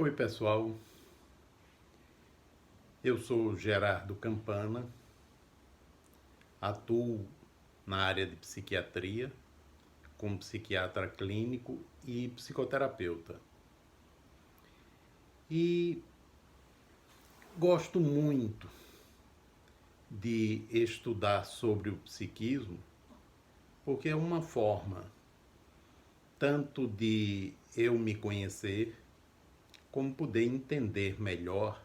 Oi, pessoal. Eu sou Gerardo Campana, atuo na área de psiquiatria como psiquiatra clínico e psicoterapeuta. E gosto muito de estudar sobre o psiquismo, porque é uma forma tanto de eu me conhecer, como poder entender melhor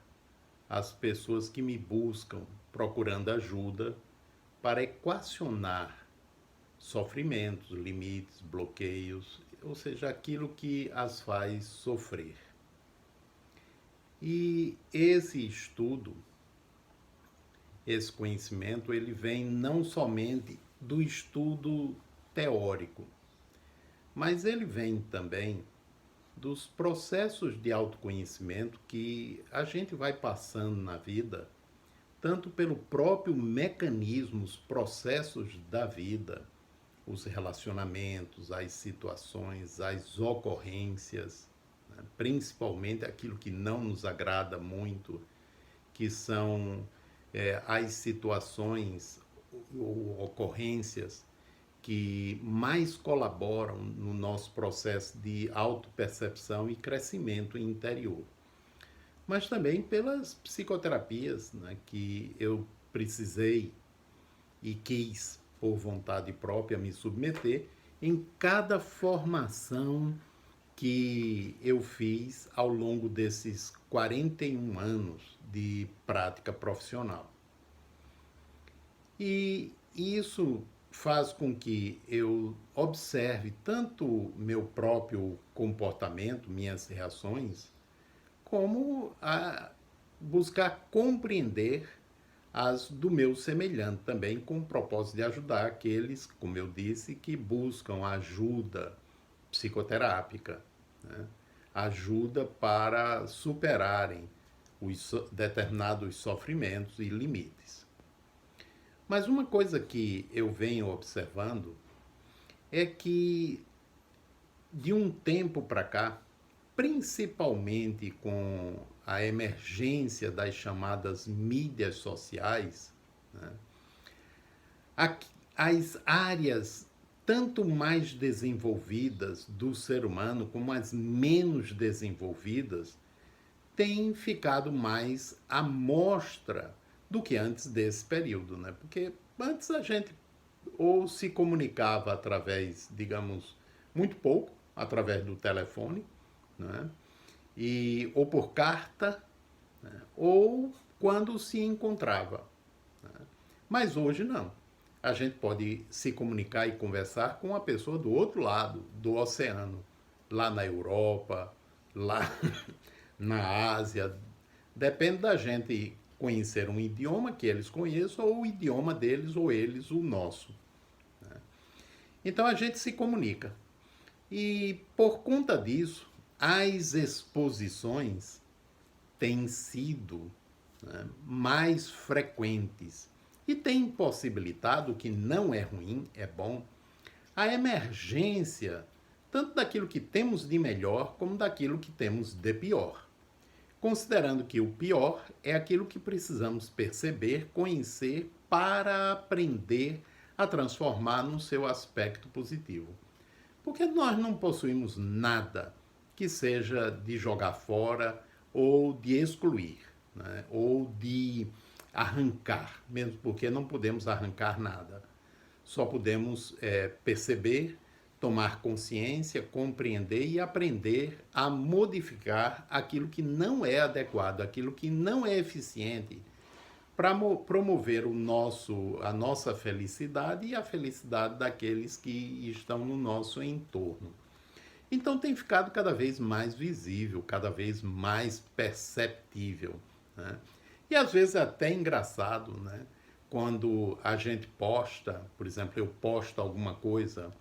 as pessoas que me buscam procurando ajuda para equacionar sofrimentos, limites, bloqueios, ou seja, aquilo que as faz sofrer. E esse estudo, esse conhecimento, ele vem não somente do estudo teórico, mas ele vem também dos processos de autoconhecimento que a gente vai passando na vida, tanto pelo próprio mecanismo, os processos da vida, os relacionamentos, as situações, as ocorrências, né? Principalmente aquilo que não nos agrada muito, que são as situações ou ocorrências que mais colaboram no nosso processo de autopercepção e crescimento interior. Mas também pelas psicoterapias, né, que eu precisei e quis, por vontade própria, me submeter em cada formação que eu fiz ao longo desses 41 anos de prática profissional. E isso faz com que eu observe tanto meu próprio comportamento, minhas reações, como a buscar compreender as do meu semelhante também, com o propósito de ajudar aqueles, como eu disse, que buscam ajuda psicoterápica, né? Ajuda para superarem os determinados sofrimentos e limites. Mas uma coisa que eu venho observando é que de um tempo para cá, principalmente com a emergência das chamadas mídias sociais, né, as áreas tanto mais desenvolvidas do ser humano como as menos desenvolvidas têm ficado mais à mostra do que antes desse período, né? Porque antes a gente ou se comunicava através, digamos, muito pouco, através do telefone, né? Ou por carta, né? Ou quando se encontrava. Né? Mas hoje não. A gente pode se comunicar e conversar com uma pessoa do outro lado do oceano, lá na Europa, lá na Ásia. Depende da gente conhecer um idioma que eles conheçam, ou o idioma deles, ou eles o nosso. Né? Então a gente se comunica. E por conta disso, as exposições têm sido, né, mais frequentes e têm possibilitado, o que não é ruim, é bom, a emergência tanto daquilo que temos de melhor como daquilo que temos de pior. Considerando que o pior é aquilo que precisamos perceber, conhecer para aprender a transformar no seu aspecto positivo. Porque nós não possuímos nada que seja de jogar fora ou de excluir, né? Ou de arrancar, mesmo porque não podemos arrancar nada. Só podemos perceber, tomar consciência, compreender e aprender a modificar aquilo que não é adequado, aquilo que não é eficiente, para promover a nossa felicidade e a felicidade daqueles que estão no nosso entorno. Então tem ficado cada vez mais visível, cada vez mais perceptível, né? E às vezes é até engraçado, né? Quando a gente posta, por exemplo, eu posto alguma coisa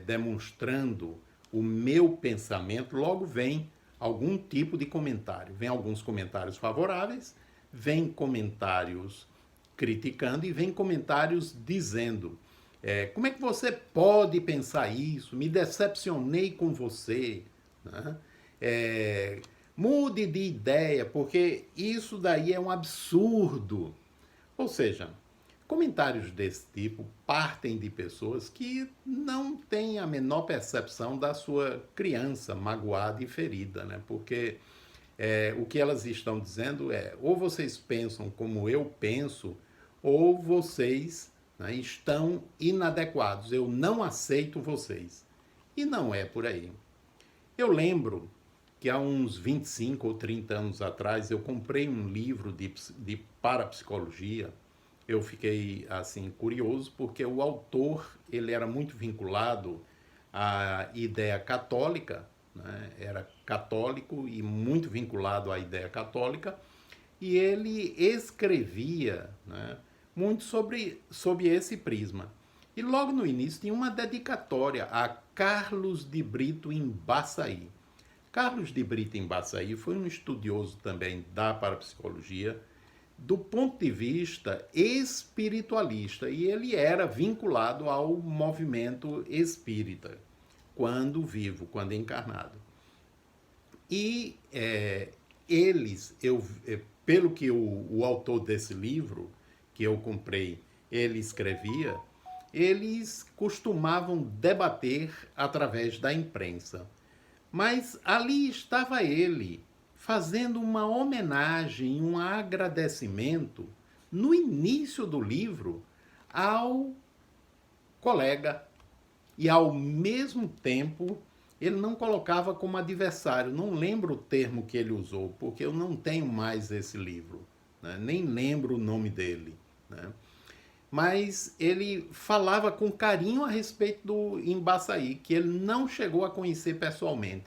demonstrando o meu pensamento, logo vem algum tipo de comentário. Vem alguns comentários favoráveis, vem comentários criticando e vem comentários dizendo como é que você pode pensar isso? Me decepcionei com você. Né? mude de ideia, porque isso daí é um absurdo. Ou seja, comentários desse tipo partem de pessoas que não têm a menor percepção da sua criança magoada e ferida, né? Porque o que elas estão dizendo é: ou vocês pensam como eu penso, ou vocês, né, estão inadequados. Eu não aceito vocês. E não é por aí. Eu lembro que há uns 25 ou 30 anos atrás eu comprei um livro de parapsicologia. Eu fiquei assim curioso porque o autor ele era muito vinculado à ideia católica, né? Era católico e muito vinculado à ideia católica, e ele escrevia, né, muito sobre esse prisma. E logo no início tinha uma dedicatória a Carlos de Brito Embaçaí. Carlos de Brito Embaçaí foi um estudioso também da parapsicologia, do ponto de vista espiritualista, e ele era vinculado ao movimento espírita, quando vivo, quando encarnado. E pelo que o autor desse livro, que eu comprei, ele escrevia, eles costumavam debater através da imprensa. Mas ali estava ele, fazendo uma homenagem, um agradecimento, no início do livro, ao colega. E ao mesmo tempo, ele não colocava como adversário. Não lembro o termo que ele usou, porque eu não tenho mais esse livro, né? Nem lembro o nome dele, né? Mas ele falava com carinho a respeito do Embaçaí, que ele não chegou a conhecer pessoalmente.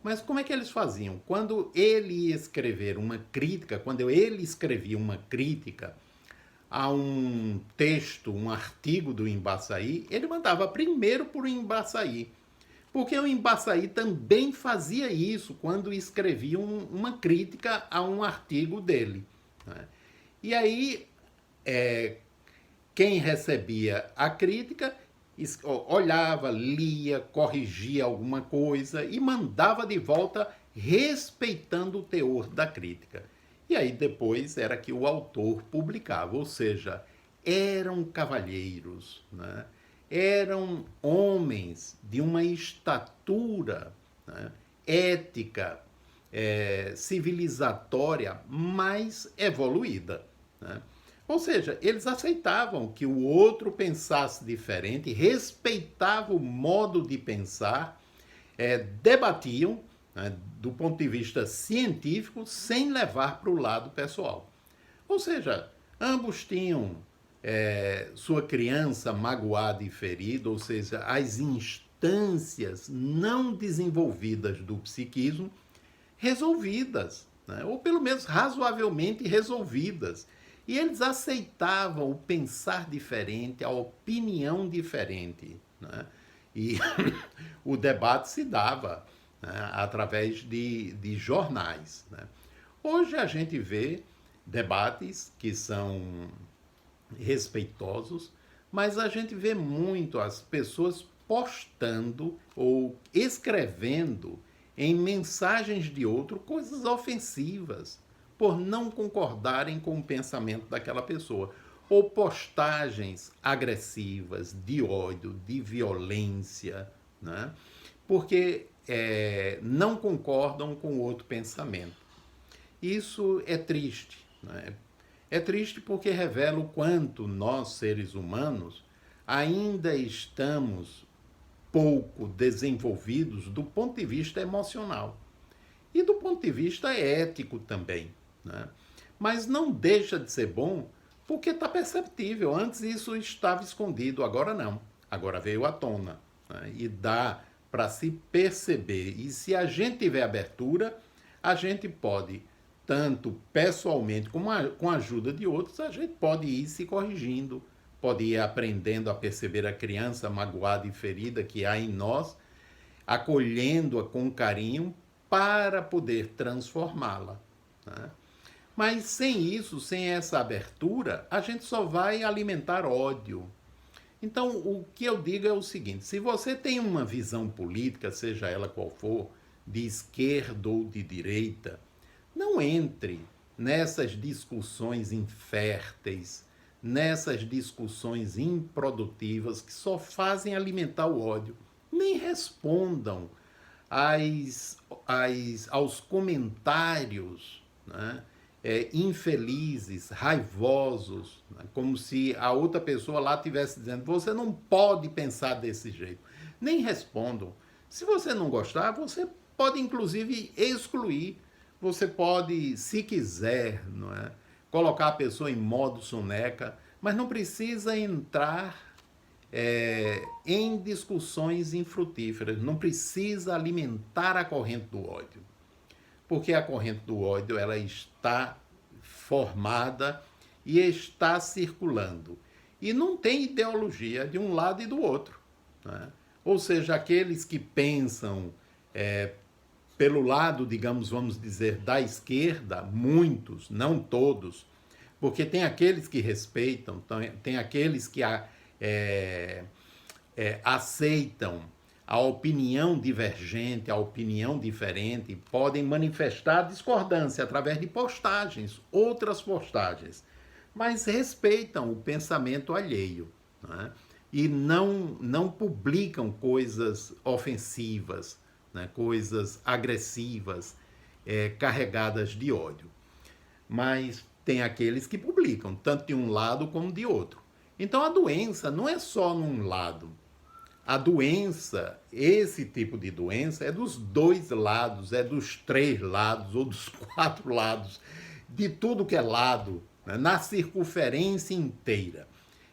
Mas como é que eles faziam? Quando ele ia escrever uma crítica, quando ele escrevia uma crítica a um texto, um artigo do Embaçaí, ele mandava primeiro para o Embaçaí. Porque o Embaçaí também fazia isso quando escrevia uma crítica a um artigo dele, né? E aí, quem recebia a crítica olhava, lia, corrigia alguma coisa e mandava de volta respeitando o teor da crítica. E aí depois era que o autor publicava, ou seja, eram cavalheiros, né? Eram homens de uma estatura, né, ética, civilizatória mais evoluída, né? Ou seja, eles aceitavam que o outro pensasse diferente, respeitavam o modo de pensar, debatiam, né, do ponto de vista científico, sem levar para o lado pessoal. Ou seja, ambos tinham sua criança magoada e ferida, ou seja, as instâncias não desenvolvidas do psiquismo resolvidas, né? Ou pelo menos razoavelmente resolvidas. E eles aceitavam o pensar diferente, a opinião diferente, né? E o debate se dava, né, através de jornais, né? Hoje a gente vê debates que são respeitosos, mas a gente vê muito as pessoas postando ou escrevendo em mensagens de outro coisas ofensivas, por não concordarem com o pensamento daquela pessoa. Ou postagens agressivas, de ódio, de violência, né? Porque não concordam com o outro pensamento. Isso é triste, né? É triste porque revela o quanto nós, seres humanos, ainda estamos pouco desenvolvidos do ponto de vista emocional e do ponto de vista ético também, né? Mas não deixa de ser bom porque está perceptível. Antes isso estava escondido, agora não. Agora veio à tona, né? E dá para se perceber. E se a gente tiver abertura, a gente pode, tanto pessoalmente como com a ajuda de outros, a gente pode ir se corrigindo, pode ir aprendendo a perceber a criança magoada e ferida que há em nós, acolhendo-a com carinho para poder transformá-la, né? Mas sem isso, sem essa abertura, a gente só vai alimentar ódio. Então, o que eu digo é o seguinte: se você tem uma visão política, seja ela qual for, de esquerda ou de direita, não entre nessas discussões inférteis, nessas discussões improdutivas que só fazem alimentar o ódio. Nem respondam aos comentários, né, infelizes, raivosos, né, como se a outra pessoa lá estivesse dizendo: você não pode pensar desse jeito. Nem respondam. Se você não gostar, você pode inclusive excluir. Você pode, se quiser, não é, colocar a pessoa em modo soneca, mas não precisa entrar em discussões infrutíferas, não precisa alimentar a corrente do ódio, porque a corrente do ódio ela está formada e está circulando. E não tem ideologia de um lado e do outro, né? Ou seja, aqueles que pensam pelo lado, digamos, vamos dizer, da esquerda, muitos, não todos, porque tem aqueles que respeitam, tem aqueles que aceitam a opinião divergente, a opinião diferente, podem manifestar discordância através de postagens, outras postagens, mas respeitam o pensamento alheio, né? E não publicam coisas ofensivas, né? Coisas agressivas, carregadas de ódio. Mas tem aqueles que publicam, tanto de um lado como de outro. Então a doença não é só num lado. A doença, esse tipo de doença, é dos dois lados, é dos três lados ou dos quatro lados, de tudo que é lado, né? Na circunferência inteira.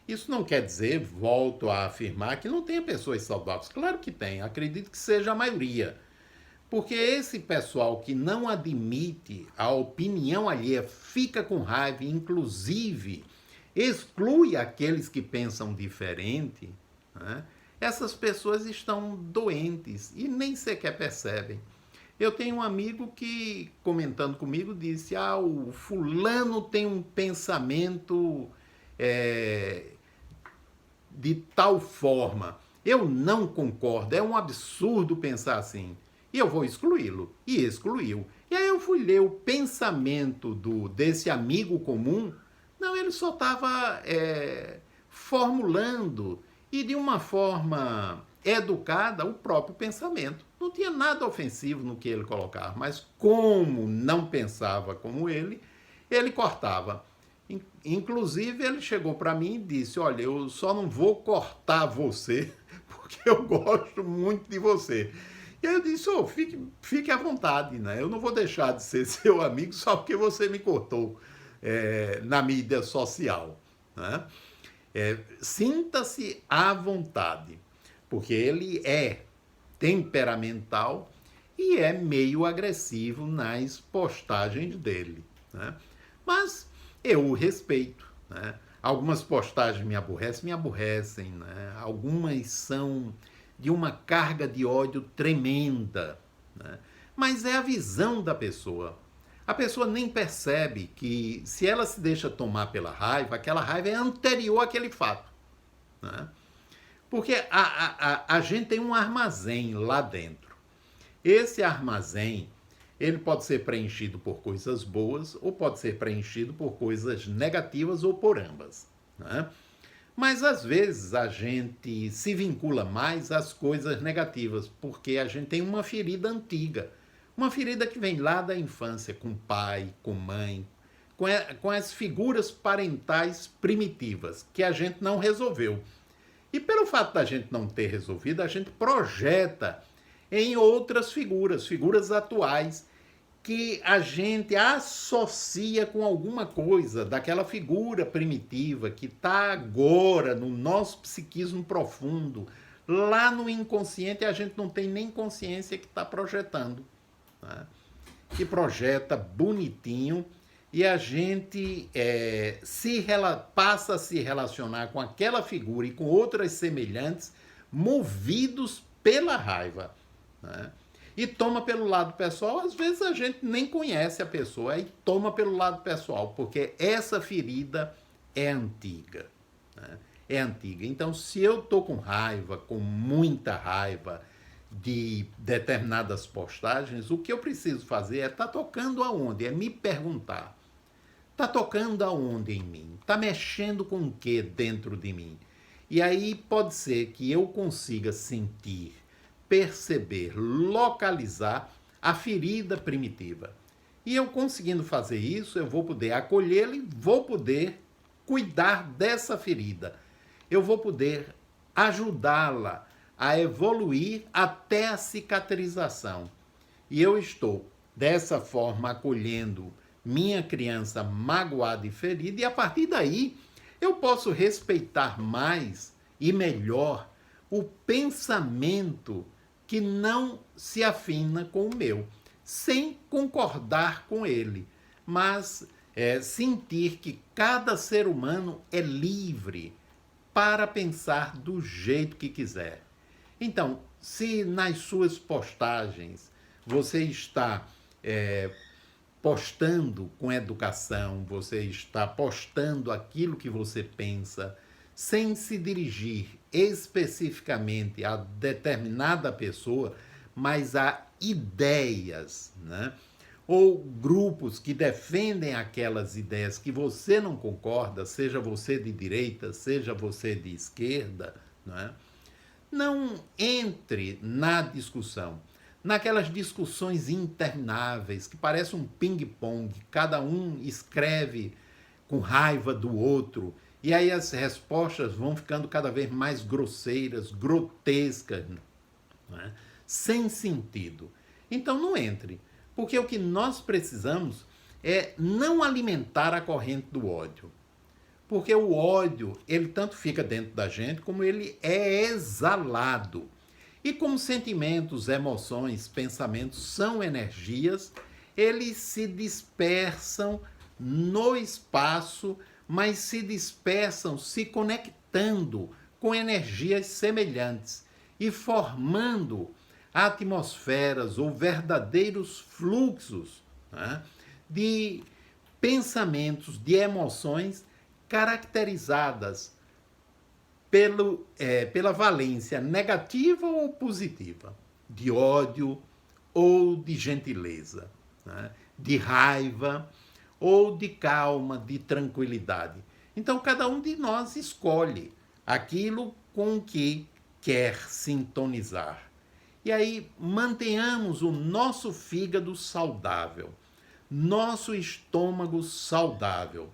Isso não quer dizer, volto a afirmar, que não tenha pessoas saudáveis. Claro que tem, acredito que seja a maioria. Porque esse pessoal que não admite a opinião alheia fica com raiva, inclusive exclui aqueles que pensam diferente, né? Essas pessoas estão doentes e nem sequer percebem. Eu tenho um amigo que, comentando comigo, disse: o fulano tem um pensamento de tal forma. Eu não concordo, é um absurdo pensar assim. E eu vou excluí-lo. E excluiu. E aí eu fui ler o pensamento desse amigo comum. Não, ele só estava formulando, e de uma forma educada, o próprio pensamento. Não tinha nada ofensivo no que ele colocava, mas como não pensava como ele cortava. Inclusive, ele chegou para mim e disse: olha, eu só não vou cortar você, porque eu gosto muito de você. E aí eu disse: fique à vontade, né? Eu não vou deixar de ser seu amigo só porque você me cortou na mídia social, né? Sinta-se à vontade, porque ele é temperamental e é meio agressivo nas postagens dele, né? Mas eu o respeito, né? Algumas postagens me aborrecem, né? Algumas são de uma carga de ódio tremenda, né? Mas é a visão da pessoa. A pessoa nem percebe que, se ela se deixa tomar pela raiva, aquela raiva é anterior àquele fato, né? Porque a gente tem um armazém lá dentro. Esse armazém, ele pode ser preenchido por coisas boas ou pode ser preenchido por coisas negativas ou por ambas, né? Mas às vezes a gente se vincula mais às coisas negativas, porque a gente tem uma ferida antiga, uma ferida que vem lá da infância, com pai, com mãe, com as figuras parentais primitivas, que a gente não resolveu. E pelo fato da gente não ter resolvido, a gente projeta em outras figuras atuais, que a gente associa com alguma coisa daquela figura primitiva que está agora no nosso psiquismo profundo, lá no inconsciente, a gente não tem nem consciência que está projetando, né? Que projeta bonitinho, e a gente passa a se relacionar com aquela figura e com outras semelhantes, movidos pela raiva, né? E toma pelo lado pessoal. Às vezes a gente nem conhece a pessoa, aí toma pelo lado pessoal, porque essa ferida é antiga, né? É antiga. Então, se eu estou com raiva, com muita raiva, de determinadas postagens, o que eu preciso fazer é estar tocando aonde? É me perguntar. Está tocando aonde em mim? Está mexendo com o que dentro de mim? E aí pode ser que eu consiga sentir, perceber, localizar a ferida primitiva. E eu conseguindo fazer isso, eu vou poder acolhê-la e vou poder cuidar dessa ferida. Eu vou poder ajudá-la a evoluir até a cicatrização. E eu estou, dessa forma, acolhendo minha criança magoada e ferida, e a partir daí eu posso respeitar mais e melhor o pensamento que não se afina com o meu, sem concordar com ele, mas sentir que cada ser humano é livre para pensar do jeito que quiser. Então, se nas suas postagens você está postando com educação, você está postando aquilo que você pensa, sem se dirigir especificamente a determinada pessoa, mas a ideias, né? Ou grupos que defendem aquelas ideias que você não concorda, seja você de direita, seja você de esquerda, né? Não entre na discussão, naquelas discussões intermináveis, que parece um ping-pong, cada um escreve com raiva do outro, e aí as respostas vão ficando cada vez mais grosseiras, grotescas, né? Sem sentido. Então não entre, porque o que nós precisamos é não alimentar a corrente do ódio. Porque o ódio, ele tanto fica dentro da gente, como ele é exalado. E como sentimentos, emoções, pensamentos são energias, eles se dispersam no espaço, mas se dispersam se conectando com energias semelhantes e formando atmosferas ou verdadeiros fluxos, né, de pensamentos, de emoções caracterizadas pela valência negativa ou positiva, de ódio ou de gentileza, né? De raiva ou de calma, de tranquilidade. Então, cada um de nós escolhe aquilo com que quer sintonizar. E aí, mantenhamos o nosso fígado saudável, nosso estômago saudável.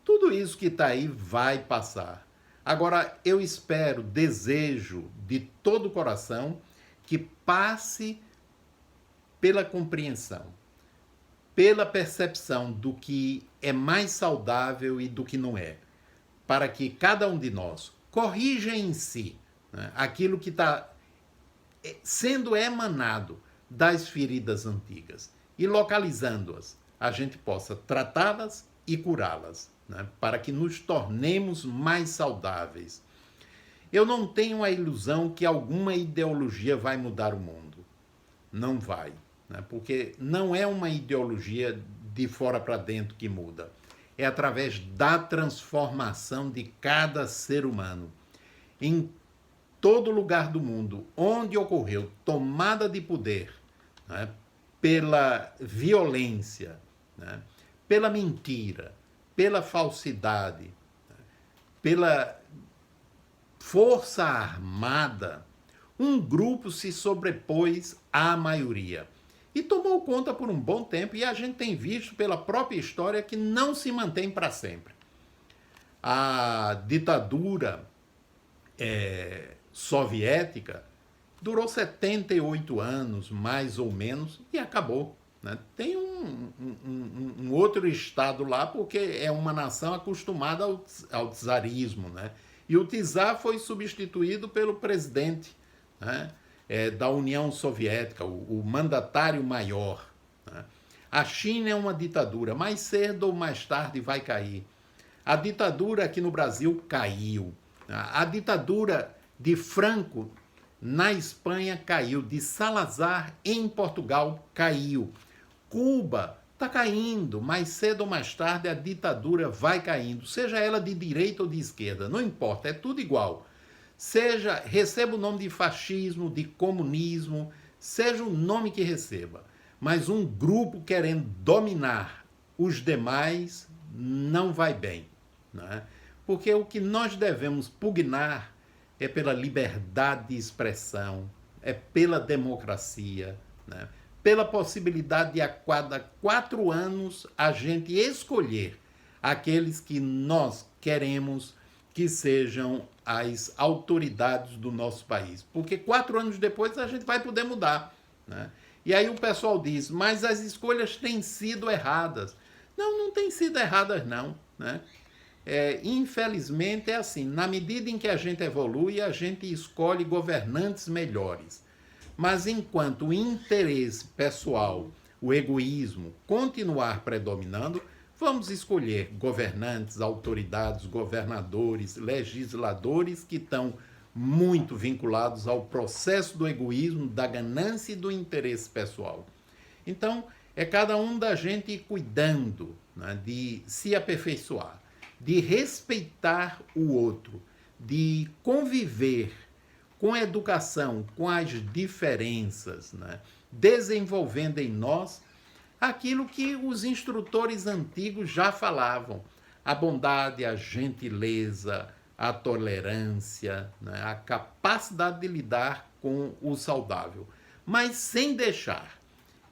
Tudo isso que está aí vai passar. Agora, eu espero, desejo de todo o coração que passe pela compreensão, pela percepção do que é mais saudável e do que não é, para que cada um de nós corrija em si, né, aquilo que está sendo emanado das feridas antigas e localizando-as, a gente possa tratá-las e curá-las, né, para que nos tornemos mais saudáveis. Eu não tenho a ilusão que alguma ideologia vai mudar o mundo. Não vai, né, porque não é uma ideologia de fora para dentro que muda. É através da transformação de cada ser humano. Em todo lugar do mundo onde ocorreu tomada de poder, né, pela violência, né, pela mentira, pela falsidade, né, pela força armada, um grupo se sobrepôs à maioria e tomou conta por um bom tempo, e a gente tem visto pela própria história que não se mantém para sempre. A ditadura soviética durou 78 anos, mais ou menos, e acabou. Né? Tem um outro estado lá, porque é uma nação acostumada ao czarismo. Né? E o czar foi substituído pelo presidente, né, da União Soviética, o mandatário maior. Né? A China é uma ditadura, mais cedo ou mais tarde vai cair. A ditadura aqui no Brasil caiu. A ditadura de Franco na Espanha caiu, de Salazar em Portugal caiu. Cuba está caindo, mais cedo ou mais tarde a ditadura vai caindo, seja ela de direita ou de esquerda, não importa, é tudo igual. receba o nome de fascismo, de comunismo, seja o nome que receba, mas um grupo querendo dominar os demais não vai bem, né? Porque o que nós devemos pugnar é pela liberdade de expressão, é pela democracia, né? Pela possibilidade de a cada 4 anos a gente escolher aqueles que nós queremos que sejam as autoridades do nosso país. Porque 4 anos depois a gente vai poder mudar, né? E aí o pessoal diz, mas as escolhas têm sido erradas. Não, não têm sido erradas não, né? Infelizmente é assim, na medida em que a gente evolui, a gente escolhe governantes melhores. Mas enquanto o interesse pessoal, o egoísmo continuar predominando, vamos escolher governantes, autoridades, governadores, legisladores que estão muito vinculados ao processo do egoísmo, da ganância e do interesse pessoal. Então, é cada um da gente ir cuidando, né, de se aperfeiçoar, de respeitar o outro, de conviver com educação, com as diferenças, né, desenvolvendo em nós aquilo que os instrutores antigos já falavam: a bondade, a gentileza, a tolerância, né, a capacidade de lidar com o saudável, mas sem deixar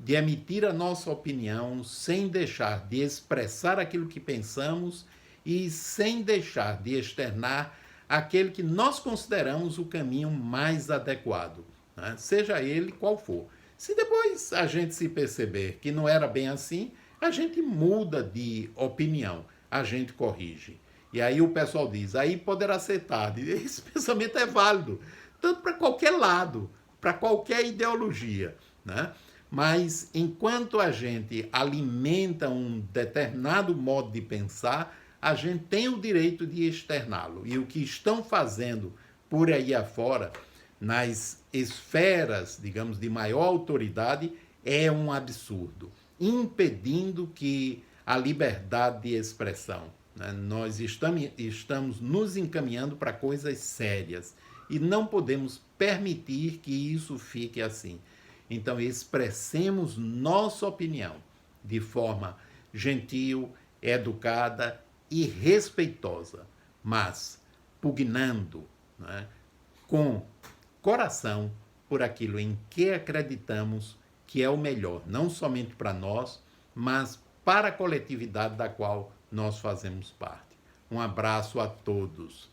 de emitir a nossa opinião, sem deixar de expressar aquilo que pensamos e sem deixar de externar aquele que nós consideramos o caminho mais adequado, né? Seja ele qual for. Se depois a gente se perceber que não era bem assim, a gente muda de opinião, a gente corrige. E aí o pessoal diz, aí poderá ser tarde. Esse pensamento é válido, tanto para qualquer lado, para qualquer ideologia, né? Mas enquanto a gente alimenta um determinado modo de pensar, a gente tem o direito de externá-lo. E o que estão fazendo por aí afora, nas esferas, digamos, de maior autoridade, é um absurdo, impedindo que a liberdade de expressão, né? Nós estamos nos encaminhando para coisas sérias e não podemos permitir que isso fique assim. Então, expressemos nossa opinião de forma gentil, educada e respeitosa, mas pugnando, né, com coração por aquilo em que acreditamos que é o melhor, não somente para nós, mas para a coletividade da qual nós fazemos parte. Um abraço a todos.